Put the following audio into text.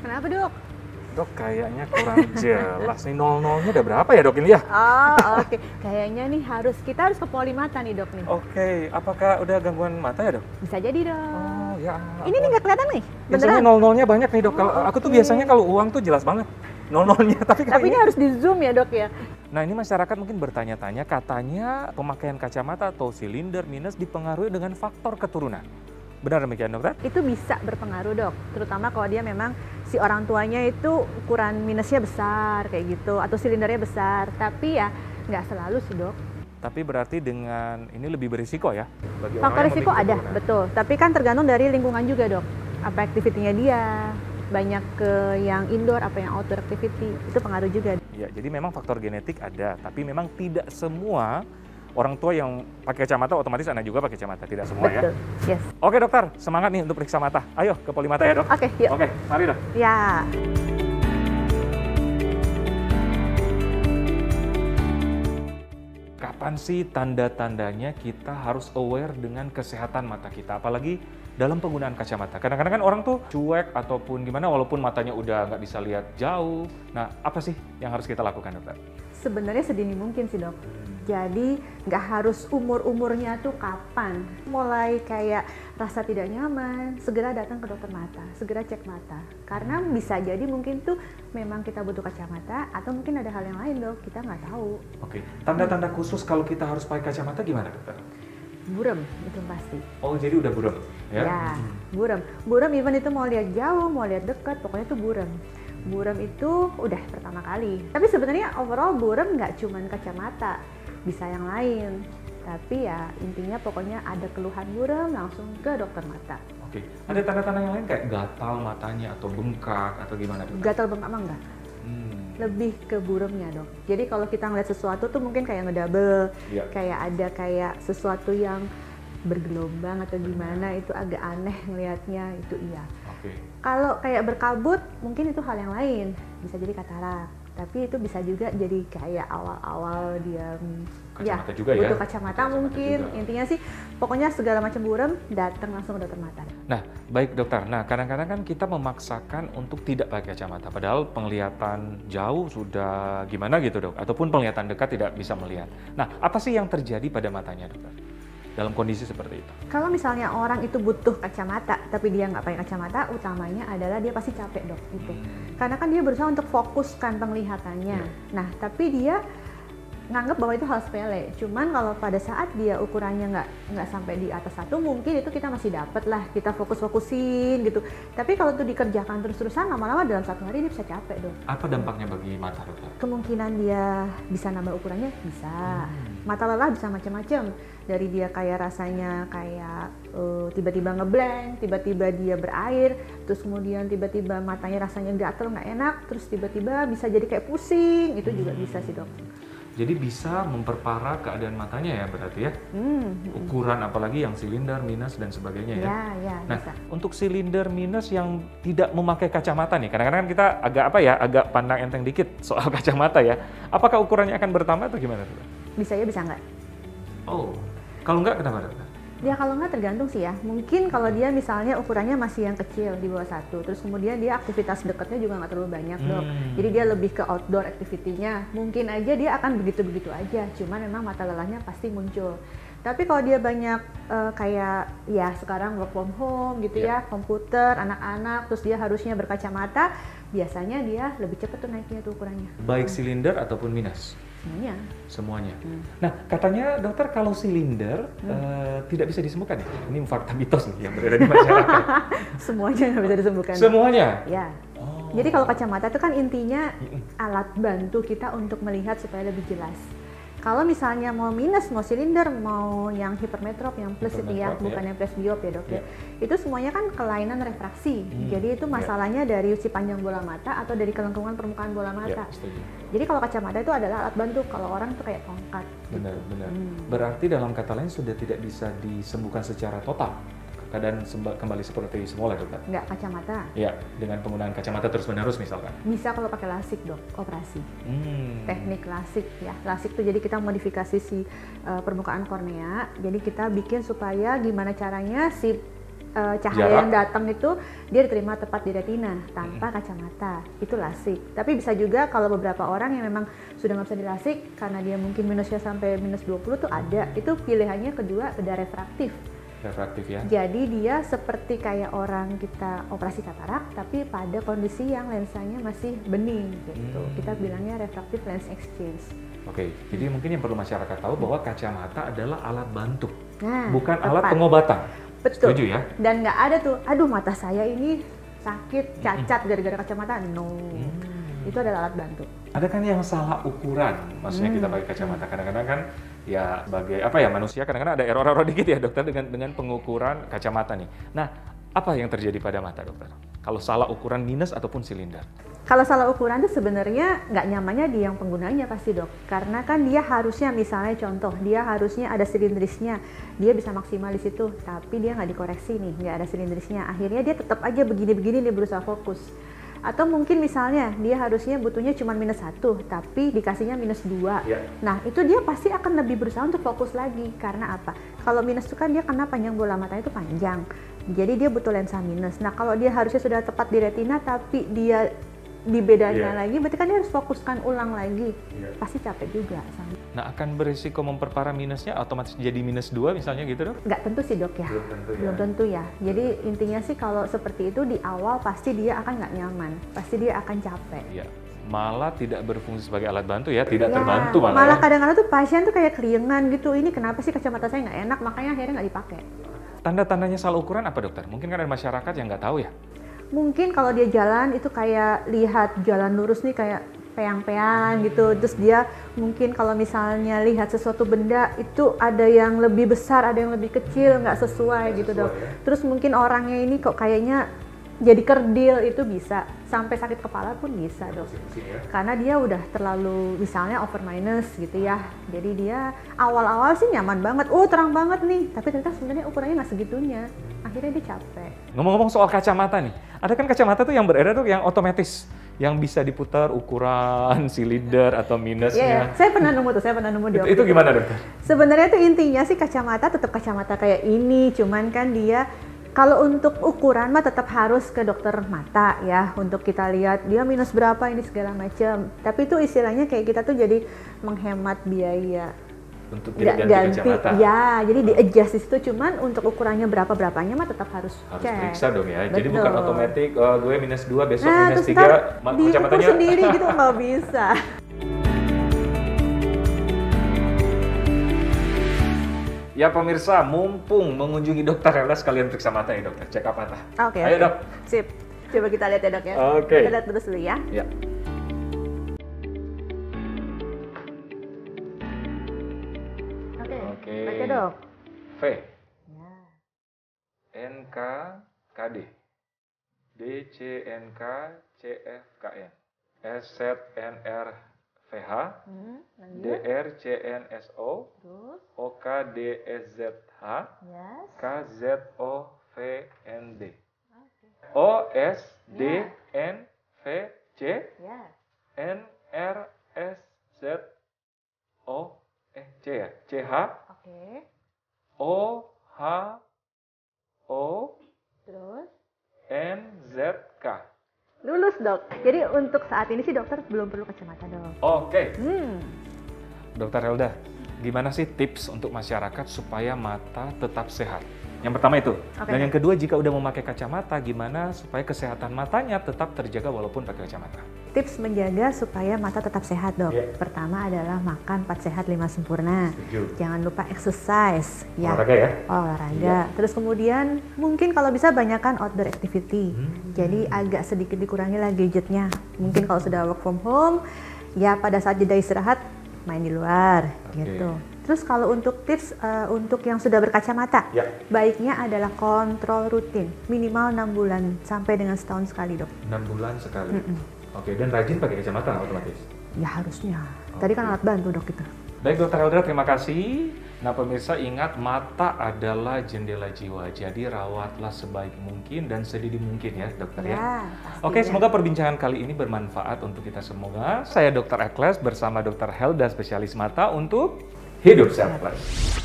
Kenapa dok? Dok, kayaknya kurang jelas nih. 00-nya udah berapa ya dok ini ya? Oh oke, kayaknya nih kita harus ke poli mata nih dok nih. Oke, apakah udah gangguan mata ya dok? Bisa jadi dok. Oh ya Ini nih ampun. nggak kelihatan nih, Biasanya beneran. 00-nya banyak nih dok. Kalau aku tuh Oke. biasanya kalau uang tuh jelas banget 00-nya. Tapi Tapi ini kayaknya... harus di zoom ya dok ya. Nah ini masyarakat mungkin bertanya-tanya, katanya pemakaian kacamata atau silinder minus dipengaruhi dengan faktor keturunan. Benar demikian dokter? Itu bisa berpengaruh dok, terutama kalau dia memang si orang tuanya itu ukuran minusnya besar kayak gitu, atau silindernya besar. Tapi ya nggak selalu sih dok. Tapi berarti dengan ini lebih berisiko ya? Bagi orang Faktor yang risiko memiliki ada, keturunan. betul. Tapi kan tergantung dari lingkungan juga dok. Apa aktivitinya dia, banyak ke yang indoor, apa yang outdoor activity, itu pengaruh juga. Ya, jadi memang faktor genetik ada, tapi memang tidak semua orang tua yang pakai kacamata otomatis anak juga pakai kacamata, tidak semua Betul, ya. yes. Oke dokter, semangat nih untuk periksa mata. Ayo ke poli mata ya dok. Oke, yuk. Oke, mari dok. Ya. Kapan sih tanda-tandanya kita harus aware dengan kesehatan mata kita, apalagi dalam penggunaan kacamata? Kadang-kadang kan orang tuh cuek ataupun gimana walaupun matanya udah nggak bisa lihat jauh. Nah, apa sih yang harus kita lakukan dokter? Sebenarnya sedini mungkin sih dok. Jadi nggak harus umurnya tuh kapan. Mulai kayak rasa tidak nyaman, segera datang ke dokter mata, segera cek mata. Karena bisa jadi mungkin tuh memang kita butuh kacamata atau mungkin ada hal yang lain dok, kita nggak tahu. Oke, tanda-tanda khusus kalau kita harus pakai kacamata gimana dokter? Burem itu pasti. Oh, jadi udah buram ya? Ya, burem. Burem even itu mau lihat jauh, mau lihat dekat, pokoknya tuh burem. Burem itu udah pertama kali. Tapi sebenarnya overall burem nggak cuman kacamata, bisa yang lain. Tapi ya intinya pokoknya ada keluhan burem langsung ke dokter mata. Oke, ada tanda-tanda yang lain kayak gatal matanya atau bengkak atau gimana dokter? Gatal bengkak mah enggak. Lebih ke buremnya dok. Jadi kalau kita ngeliat sesuatu tuh mungkin kayak ngedouble, Iya. kayak ada kayak sesuatu yang bergelombang atau gimana, itu agak aneh ngelihatnya, itu iya. Oke. Kalau kayak berkabut mungkin itu hal yang lain, bisa jadi katarak. Tapi itu bisa juga jadi kayak awal-awal dia Kacamata juga ya? butuh kacamata mungkin. juga. Intinya sih pokoknya segala macam burem datang langsung ke dokter mata. Nah, baik dokter. Nah, kadang-kadang kan kita memaksakan untuk tidak pakai kacamata, padahal penglihatan jauh sudah gimana gitu dok, ataupun penglihatan dekat tidak bisa melihat. Nah, apa sih yang terjadi pada matanya dokter dalam kondisi seperti itu? Kalau misalnya orang itu butuh kacamata, tapi dia nggak pakai kacamata, utamanya adalah dia pasti capek dok itu. Karena kan dia berusaha untuk fokuskan penglihatannya. Nah, tapi dia nganggap bahwa itu hal sepele. Cuman kalau pada saat dia ukurannya nggak sampai di atas 1, mungkin itu kita masih dapat lah, kita fokusin gitu. Tapi kalau itu dikerjakan terus-terusan, lama-lama dalam 1 hari dia bisa capek dok. Apa dampaknya bagi mata dokter? Kemungkinan dia bisa nambah ukurannya bisa. Mata lelah bisa macam-macam. Dari dia kayak rasanya kayak tiba-tiba ngeblank, tiba-tiba dia berair, terus kemudian tiba-tiba matanya rasanya gatel nggak enak, terus tiba-tiba bisa jadi kayak pusing, itu juga bisa sih dok. Jadi bisa memperparah keadaan matanya ya berarti ya? Ukuran apalagi yang silinder, minus dan sebagainya ya? Ya, Nah, bisa. untuk silinder minus yang tidak memakai kacamata nih, kadang-kadang kan kita agak agak pandang enteng dikit soal kacamata ya. Apakah ukurannya akan bertambah atau gimana dokter? Bisa ya, bisa nggak? Oh, kalau nggak kenapa dokter? Ya kalau nggak tergantung sih ya. Mungkin kalau dia misalnya ukurannya masih yang kecil di bawah 1, terus kemudian dia aktivitas dekatnya juga nggak terlalu banyak dok. Jadi dia lebih ke outdoor activity-nya. Mungkin aja dia akan begitu-begitu aja. Cuman memang mata lelahnya pasti muncul. Tapi kalau dia banyak kayak ya sekarang work from home gitu ya, komputer, anak-anak, terus dia harusnya berkacamata, biasanya dia lebih cepat tuh naiknya tuh ukurannya. Baik silinder ataupun minus? Semuanya. Semuanya. Nah, katanya dokter kalau silinder tidak bisa disembuhkan ya? Ini fakta mitos nih yang berada di masyarakat. Semuanya nggak bisa disembuhkan. Semuanya? Ya. Oh. Jadi kalau kacamata itu kan intinya alat bantu kita untuk melihat supaya lebih jelas. Kalau misalnya mau minus, mau silinder, mau yang hipermetrop, yang plus itu ya, bukan yang presbiop ya dok ya. Itu semuanya kan kelainan refraksi. Jadi itu masalahnya dari si panjang bola mata atau dari kelengkungan permukaan bola mata. Jadi kalau kacamata itu adalah alat bantu, kalau orang tuh kayak tongkat. Benar-benar. Berarti dalam kata lain sudah tidak bisa disembuhkan secara total. Keadaan kembali seperti semula dokter? Nggak kacamata. Ya, dengan penggunaan kacamata terus-menerus misalkan? Bisa kalau pakai lasik dok, operasi. Teknik lasik ya. Lasik tuh jadi kita modifikasi si permukaan kornea. Jadi kita bikin supaya gimana caranya si cahaya yang datang itu dia diterima tepat di retina tanpa kacamata, itu LASIK. Tapi bisa juga kalau beberapa orang yang memang sudah nggak bisa di LASIK karena dia mungkin minusnya sampai minus 20 tuh ada, itu pilihannya kedua beda refraktif. Refraktif ya? Jadi dia seperti kayak orang kita operasi katarak tapi pada kondisi yang lensanya masih bening gitu. Kita bilangnya refractive lens exchange. Oke, jadi mungkin yang perlu masyarakat tahu bahwa kacamata adalah alat bantu, nah, bukan alat pengobatan. Betul. Setuju ya? Dan nggak ada tuh, aduh mata saya ini sakit, cacat gara-gara kacamata. No, itu adalah alat bantu. Ada kan yang salah ukuran, maksudnya kita pakai kacamata. Kadang-kadang kan ya sebagai apa ya manusia kadang-kadang ada error-error dikit ya dokter dengan pengukuran kacamata nih. Nah, apa yang terjadi pada mata dokter? Kalau salah ukuran minus ataupun silinder? Kalau salah ukuran itu sebenarnya nggak nyamannya di yang penggunanya pasti dok. Karena kan dia harusnya misalnya contoh, dia harusnya ada silindrisnya, dia bisa maksimal di situ, tapi dia nggak dikoreksi nih, nggak ada silindrisnya. Akhirnya dia tetap aja begini-begini dia berusaha fokus. Atau mungkin misalnya dia harusnya butuhnya cuma minus 1, tapi dikasihnya minus 2. Ya. Nah itu dia pasti akan lebih berusaha untuk fokus lagi. Karena apa? Kalau minus itu kan dia kena panjang bola matanya itu panjang. Jadi dia butuh lensa minus. Nah kalau dia harusnya sudah tepat di retina, tapi dia di bedanya lagi, berarti kan dia harus fokuskan ulang lagi. Pasti capek juga. Nah akan berisiko memperparah minusnya, otomatis jadi minus 2 misalnya gitu dok? Nggak tentu sih dok ya. Belum tentu ya. Jadi intinya sih kalau seperti itu di awal pasti dia akan nggak nyaman, pasti dia akan capek. Iya. Malah tidak berfungsi sebagai alat bantu ya, tidak terbantu malah. Malah ya. Kadang-kadang tuh pasien tuh kayak keringan gitu, ini kenapa sih kacamata saya nggak enak, makanya akhirnya nggak dipakai. Tanda-tandanya salah ukuran apa dokter? Mungkin kan ada masyarakat yang nggak tahu ya? Mungkin kalau dia jalan itu kayak lihat jalan lurus nih kayak peyang-peyang gitu, terus dia mungkin kalau misalnya lihat sesuatu benda itu ada yang lebih besar, ada yang lebih kecil, nggak sesuai gitu dok. Ya? Terus mungkin orangnya ini kok kayaknya jadi kerdil, itu bisa. Sampai sakit kepala pun bisa dok. Karena dia udah terlalu misalnya over minus gitu ya. Jadi dia awal-awal sih nyaman banget, oh terang banget nih, tapi ternyata sebenarnya ukurannya nggak segitunya. Akhirnya dia capek. Ngomong-ngomong soal kacamata nih, ada kan kacamata tuh yang beredar tuh yang otomatis, yang bisa diputar ukuran silinder atau minusnya. Saya pernah nemu dok. Itu gimana dokter? Sebenarnya tuh intinya sih kacamata tetap kacamata kayak ini, cuman kan dia kalau untuk ukuran mah tetap harus ke dokter mata ya, untuk kita lihat dia minus berapa ini segala macam. Tapi itu istilahnya kayak kita tuh jadi menghemat biaya. Untuk tidak ganti kacamata. Ya, jadi di adjust itu, cuman untuk ukurannya berapanya mah tetap harus cek. Periksa dong ya. Betul. Jadi bukan otomatis gue minus 2 besok nah, minus 3 kacamatanya sendiri gitu nggak bisa. Ya pemirsa, mumpung mengunjungi dokter Helda sekalian periksa mata ya dokter, cek up mata. Oke. Ayo dok. Sip. Coba kita lihat ya dok ya. Oke. Kita lihat terus dulu ya. Ya. Oke. Baca dok. V. Ya. NK KD. DCNK CFKN. SZNR VH. Lanjut. DRCNSO. Terus. OKDSZH. Yes. KZOVND. Oke. OSDNVC. Ya. NRSZO. C ya? CH. Oke. OHO. Terus. NZK. Lulus dok. Jadi untuk saat ini sih dokter belum perlu kacamata dok. Oke. Dokter Helda, gimana sih tips untuk masyarakat supaya mata tetap sehat? Yang pertama itu. Dan yang kedua, jika udah memakai kacamata, gimana supaya kesehatan matanya tetap terjaga walaupun pakai kacamata? Tips menjaga supaya mata tetap sehat dok. Pertama adalah makan 4 sehat 5 sempurna. Setuju. Jangan lupa exercise. Olahraga ya? Olahraga. Terus kemudian mungkin kalau bisa banyakkan outdoor activity. Jadi agak sedikit dikurangi lah gadgetnya. Mungkin kalau sudah work from home, ya pada saat jeda istirahat main di luar gitu. Terus kalau untuk tips untuk yang sudah berkacamata, baiknya adalah kontrol rutin, minimal 6 bulan sampai dengan setahun sekali dok. 6 bulan sekali. Oke, dan rajin pakai kacamata otomatis? Ya harusnya. Tadi kan alat bantu dok itu. Baik Dokter Helda, terima kasih. Nah pemirsa, ingat mata adalah jendela jiwa, jadi rawatlah sebaik mungkin dan sedini mungkin ya dokter ya. Oke, semoga perbincangan kali ini bermanfaat untuk kita semua. Saya Dr. Ekles bersama Dr. Helda, spesialis mata untuk Hidup Sehat Plus.